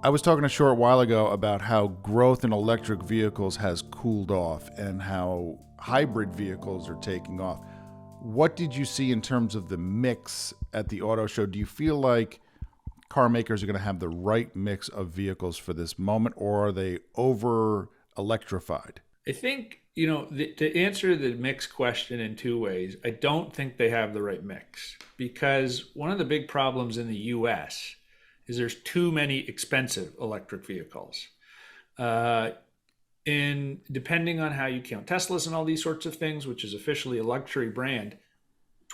I was talking a short while ago about how growth in electric vehicles has cooled off and how hybrid vehicles are taking off. What did you see in terms of the mix at the auto show? Do you feel like car makers are going to have the right mix of vehicles for this moment, or are they over electrified? I think, to answer the mix question in two ways, I don't think they have the right mix because one of the big problems in the US is there's too many expensive electric vehicles. Uh, and depending on how you count Teslas and all these sorts of things, which is officially a luxury brand,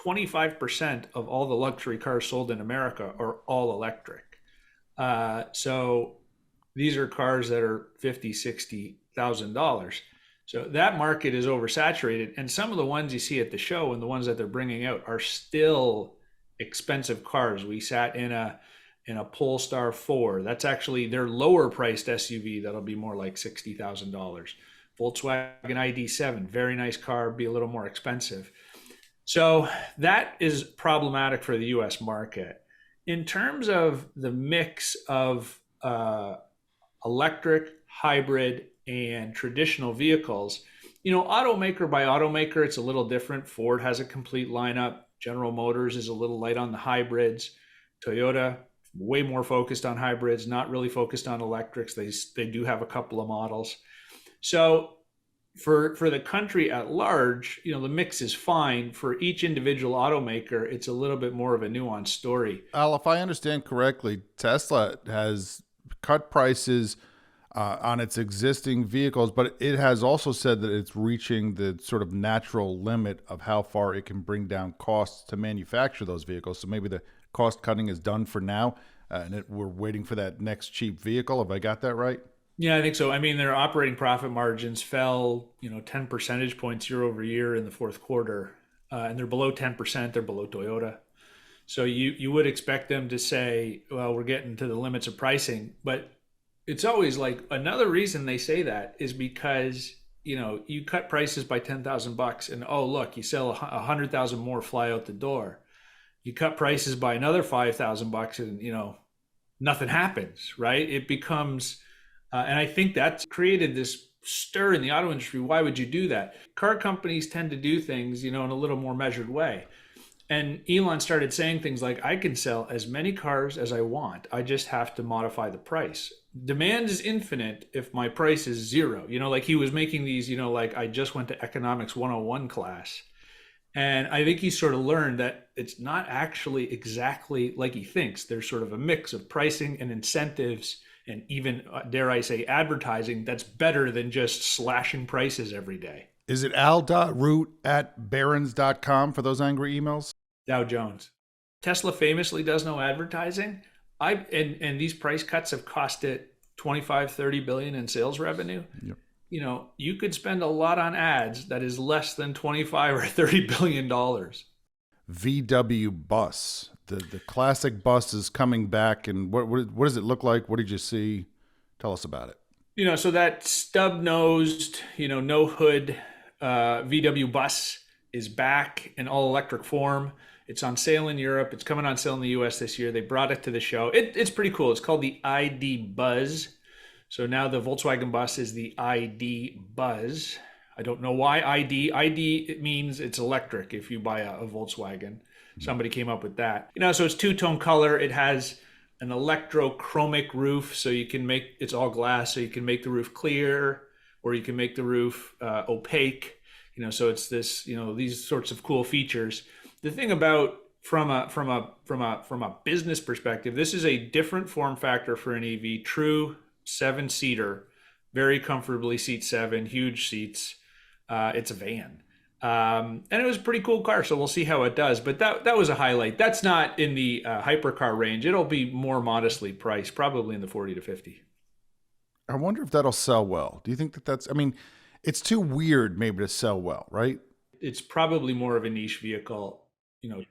25% of all the luxury cars sold in America are all electric. So these are cars that are 50, $60,000. So that market is oversaturated. And some of the ones you see at the show and the ones that they're bringing out are still expensive cars. We sat in a Polestar 4. That's actually their lower priced SUV. That'll be more like $60,000. Volkswagen ID 7, very nice car, be a little more expensive. So that is problematic for the US market. In terms of the mix of electric, hybrid, and traditional vehicles, automaker by automaker, it's a little different. Ford has a complete lineup. General Motors is a little light on the hybrids. Toyota, way more focused on hybrids, not really focused on electrics. They do have a couple of models. So for the country at large, the mix is fine. For each individual automaker, it's a little bit more of a nuanced story. Al, if I understand correctly, Tesla has cut prices on its existing vehicles, but it has also said that it's reaching the sort of natural limit of how far it can bring down costs to manufacture those vehicles. So maybe the cost cutting is done for now, we're waiting for that next cheap vehicle. Have I got that right? Yeah, I think so. I mean, their operating profit margins fell, 10 percentage points year over year in the fourth quarter, and they're below 10%. They're below Toyota. So you would expect them to say, well, we're getting to the limits of pricing, but it's always like another reason they say that is because you cut prices by $10,000 and oh look, you sell 100,000 more fly out the door. You cut prices by another $5,000 and nothing happens, right? It becomes and I think that's created this stir in the auto industry. Why would you do that? Car companies tend to do things in a little more measured way. And Elon started saying things like, I can sell as many cars as I want. I just have to modify the price. Demand is infinite if my price is zero. Like he was making these, like I just went to economics 101 class. And I think he sort of learned that it's not actually exactly like he thinks. There's sort of a mix of pricing and incentives and even, dare I say, advertising that's better than just slashing prices every day. Is it al.root@barrons.com for those angry emails? Dow Jones. Tesla famously does no advertising. And these price cuts have cost it 25, 30 billion in sales revenue. Yep. You could spend a lot on ads that is less than 25 or 30 billion dollars. VW bus. The classic bus is coming back, and what does it look like? What did you see? Tell us about it. So that stub-nosed, no hood VW bus is back in all electric form. It's on sale in Europe. It's coming on sale in the US this year. They brought it to the show. It's pretty cool. It's called the ID Buzz. So now the Volkswagen bus is the ID Buzz. I don't know why ID. ID, it means it's electric if you buy a Volkswagen. Somebody came up with that. So it's two-tone color. It has an electrochromic roof, so you can make, it's all glass, so you can make the roof clear, or you can make the roof opaque. So it's this, these sorts of cool features. The thing about from a business perspective, this is a different form factor for an EV. True 7-seater, very comfortably seats 7, huge seats. It's a van. And it was a pretty cool car, so we'll see how it does. But that was a highlight. That's not in the hypercar range. It'll be more modestly priced, probably in the 40 to 50. I wonder if that'll sell well. Do you think that's, it's too weird maybe to sell well, right? It's probably more of a niche vehicle,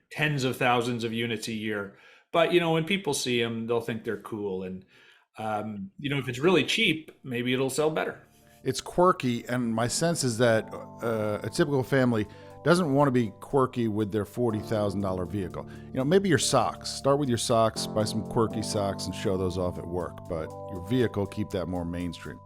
tens of thousands of units a year. But, when people see them, they'll think they're cool. And, if it's really cheap, maybe it'll sell better. It's quirky, and my sense is that a typical family doesn't want to be quirky with their $40,000 vehicle. Maybe your socks. Start with your socks, buy some quirky socks and show those off at work. But your vehicle, keep that more mainstream.